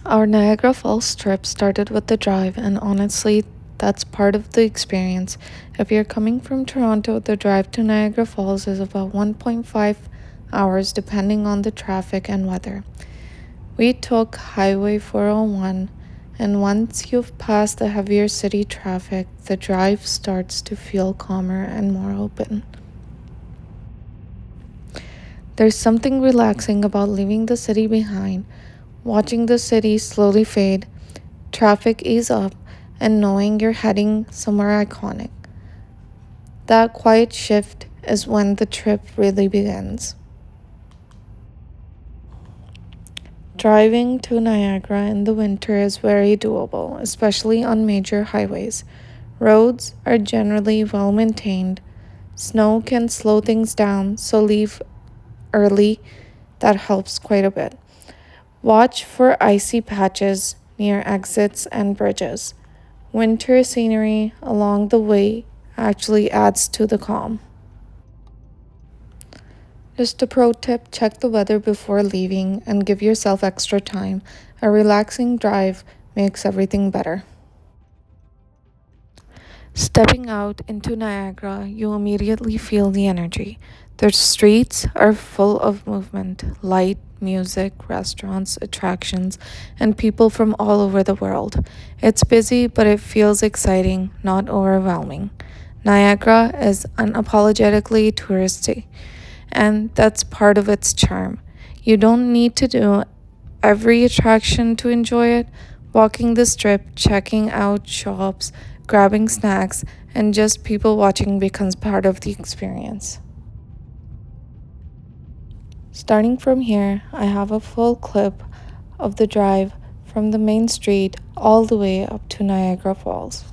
Our Niagara Falls trip started with the drive, and honestly, that's part of the experience. If you're coming from Toronto, the drive to Niagara Falls is about 1.5 hours depending on the traffic and weather. We took Highway 401, and once you've passed the heavier city traffic, the drive starts to feel calmer and more open. There's something relaxing about leaving the city behind, watching the city slowly fade, traffic ease up, and knowing you're heading somewhere iconic. That quiet shift is when the trip really begins. Driving to Niagara in the winter is very doable, especially on major highways. Roads are generally well maintained. Snow can slow things down, so leave early. That helps quite a bit. Watch for icy patches near exits and bridges. Winter scenery along the way actually adds to the calm. Just a pro tip, check the weather before leaving and give yourself extra time. A relaxing drive makes everything better. Stepping out into Niagara, you immediately feel the energy. The streets are full of movement, light, music, restaurants, attractions, and people from all over the world. It's busy, but it feels exciting, not overwhelming. Niagara is unapologetically touristy, and that's part of its charm. You don't need to do every attraction to enjoy it. Walking the strip, checking out shops, grabbing snacks, and just people watching becomes part of the experience. Starting from here, I have a full clip of the drive from the main street all the way up to Niagara Falls.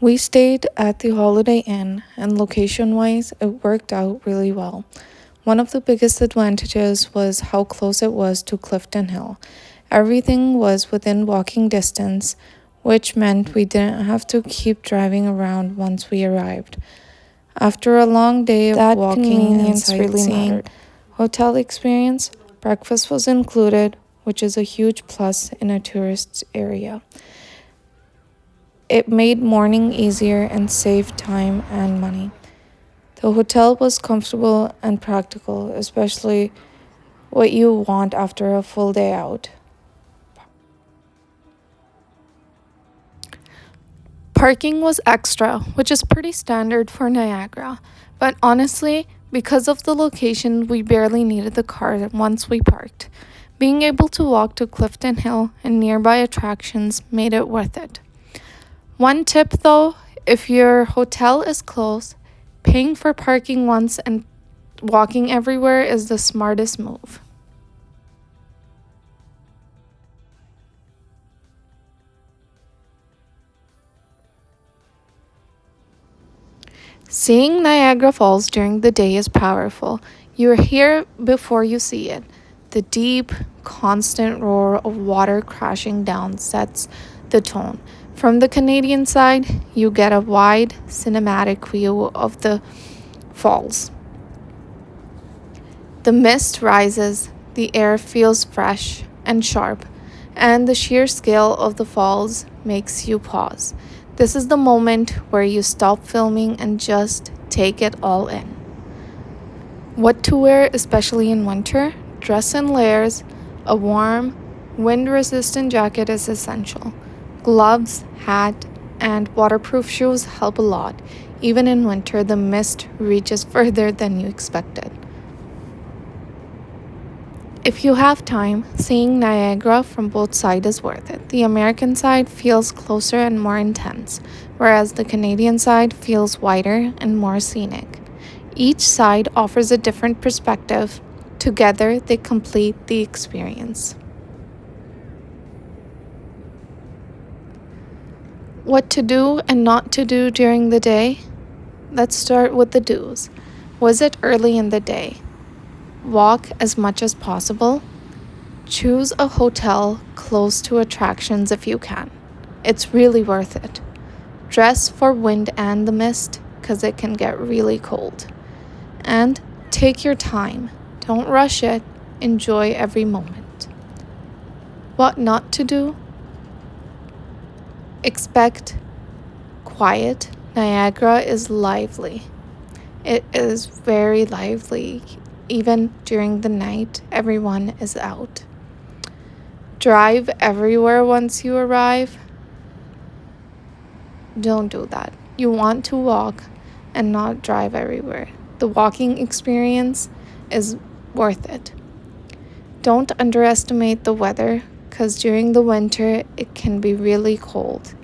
We stayed at the Holiday Inn, and location wise, it worked out really well. One of the biggest advantages was how close it was to Clifton Hill. Everything was within walking distance, which meant we didn't have to keep driving around once we arrived. After a long day of That walking and convenience really sightseeing, mattered. hotel experience, breakfast was included, which is a huge plus in a tourist area. It made morning easier and saved time and money. The hotel was comfortable and practical, especially what you want after a full day out. Parking was extra, which is pretty standard for Niagara, but honestly, because of the location, we barely needed the car once we parked. Being able to walk to Clifton Hill and nearby attractions made it worth it. One tip though, if your hotel is close, paying for parking once and walking everywhere is the smartest move. Seeing Niagara Falls during the day is powerful. You're here before you see it. The deep, constant roar of water crashing down sets the tone. From the Canadian side, you get a wide, cinematic view of the falls. The mist rises, the air feels fresh and sharp, and the sheer scale of the falls makes you pause. This is the moment where you stop filming and just take it all in. What to wear, especially in winter? Dress in layers. A warm, wind resistant jacket is essential. Gloves, hat, and waterproof shoes help a lot. Even in winter, the mist reaches further than you expected. If you have time, seeing Niagara from both sides is worth it. The American side feels closer and more intense, whereas the Canadian side feels wider and more scenic. Each side offers a different perspective. Together, they complete the experience. What to do and not to do during the day? Let's start with the do's. Visit early in the day. Walk as much as possible. Choose a hotel close to attractions if you can. It's really worth it. Dress for wind and the mist because it can get really cold. And take your time. Don't rush it. Enjoy every moment. What not to do? Expect quiet. Niagara is lively. It is very lively. Even during the night, everyone is out. Drive everywhere once you arrive. Don't do that. You want to walk and not drive everywhere. The walking experience is worth it. Don't underestimate the weather because during the winter it can be really cold.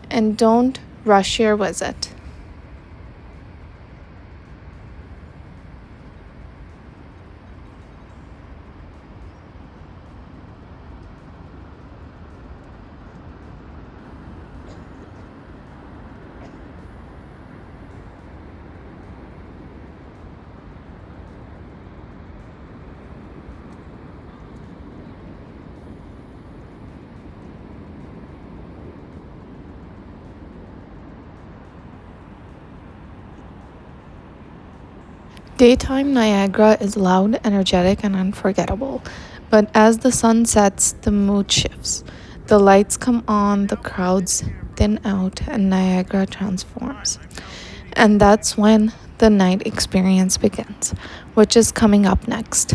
And don't rush your visit. Daytime Niagara is loud, energetic, and unforgettable, but as the sun sets, the mood shifts. The lights come on, the crowds thin out, and Niagara transforms. And that's when the night experience begins, which is coming up next.